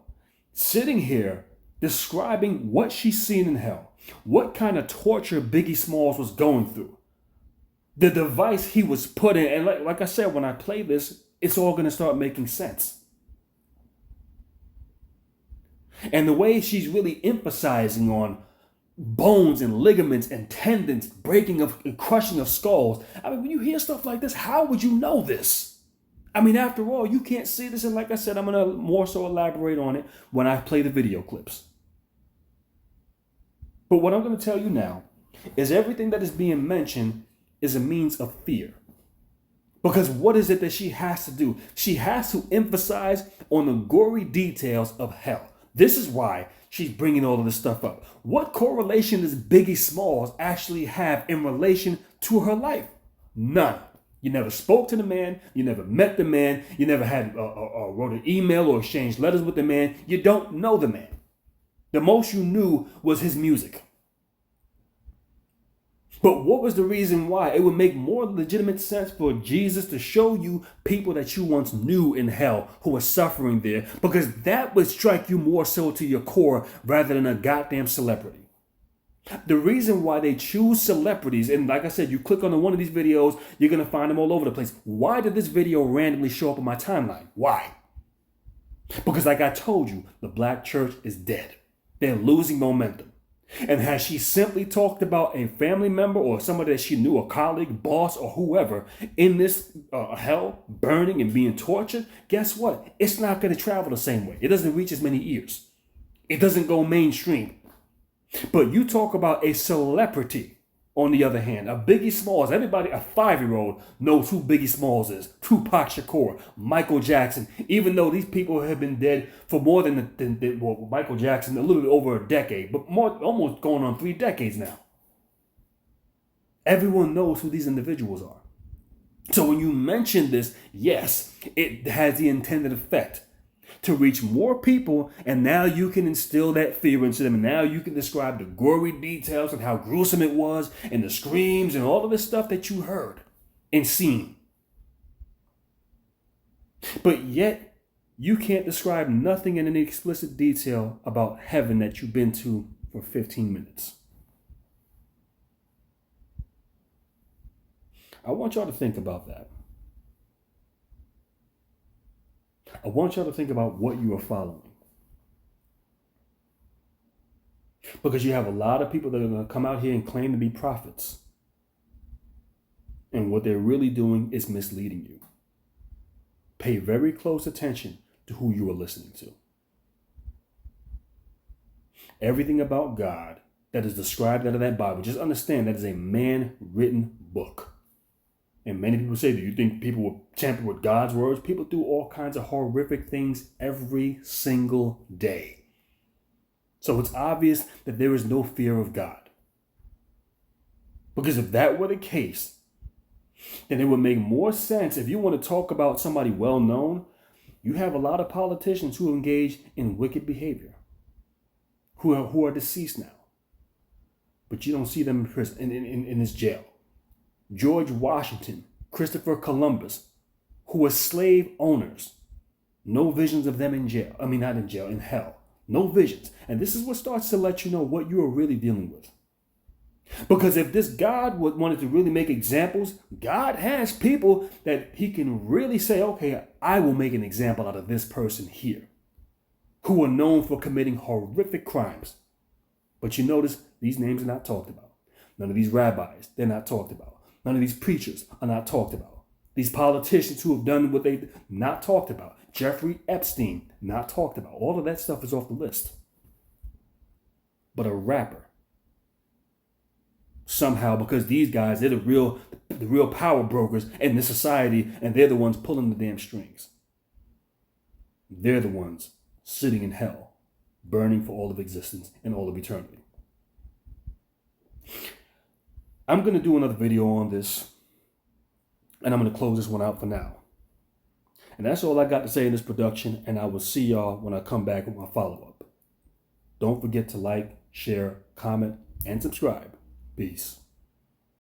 sitting here describing what she's seen in hell, what kind of torture Biggie Smalls was going through, the device he was put in, and like I said, when I play this, it's all going to start making sense. And the way she's really emphasizing on bones and ligaments and tendons, breaking of and crushing of skulls. I mean, when you hear stuff like this, how would you know this? I mean, after all, you can't see this. And like I said, I'm going to more so elaborate on it when I play the video clips. But what I'm going to tell you now is everything that is being mentioned is a means of fear. Because what is it that she has to do? She has to emphasize on the gory details of hell. This is why she's bringing all of this stuff up. What correlation does Biggie Smalls actually have in relation to her life? None. You never spoke to the man. You never met the man. You never had wrote an email or exchanged letters with the man. You don't know the man. The most you knew was his music. But what was the reason why? It would make more legitimate sense for Jesus to show you people that you once knew in hell who are suffering there, because that would strike you more so to your core rather than a goddamn celebrity. The reason why they choose celebrities, and like I said, you click on one of these videos, you're going to find them all over the place. Why did this video randomly show up on my timeline? Why? Because like I told you, the black church is dead. They're losing momentum. And has she simply talked about a family member or somebody that she knew, a colleague, boss, or whoever, in this hell, burning and being tortured, guess what? It's not going to travel the same way. It doesn't reach as many ears. It doesn't go mainstream. But you talk about a celebrity, on the other hand, a Biggie Smalls. Everybody, a 5-year-old knows who Biggie Smalls is. Tupac Shakur, Michael Jackson. Even though these people have been dead for more than Michael Jackson, a little bit over a decade, but more, almost going on 3 decades now. Everyone knows who these individuals are. So when you mention this, yes, it has the intended effect to reach more people, and now you can instill that fear into them. And now you can describe the gory details and how gruesome it was, and the screams and all of this stuff that you heard and seen. But yet, you can't describe nothing in any explicit detail about heaven that you've been to for 15 minutes. I want y'all to think about that. I want y'all to think about what you are following. Because you have a lot of people that are going to come out here and claim to be prophets. And what they're really doing is misleading you. Pay very close attention to who you are listening to. Everything about God that is described out of that Bible, just understand that is a man-written book. And many people say, do you think people will tamper with God's words? People do all kinds of horrific things every single day. So it's obvious that there is no fear of God. Because if that were the case, then it would make more sense. If you want to talk about somebody well known, you have a lot of politicians who engage in wicked behavior, who are deceased now. But you don't see them in prison, in this jail. George Washington, Christopher Columbus, who were slave owners. No visions of them in jail. I mean, not in jail, in hell. No visions. And this is what starts to let you know what you are really dealing with. Because if this God wanted to really make examples, God has people that he can really say, okay, I will make an example out of this person here, who are known for committing horrific crimes. But you notice these names are not talked about. None of these rabbis, they're not talked about. None of these preachers are not talked about. These politicians who have done what they not talked about. Jeffrey Epstein, not talked about. All of that stuff is off the list. But a rapper, somehow, because these guys, they're the real power brokers in this society, and they're the ones pulling the damn strings. They're the ones sitting in hell, burning for all of existence and all of eternity. I'm going to do another video on this, and I'm going to close this one out for now. And that's all I got to say in this production, and I will see y'all when I come back with my follow-up. Don't forget to like, share, comment, and subscribe. Peace.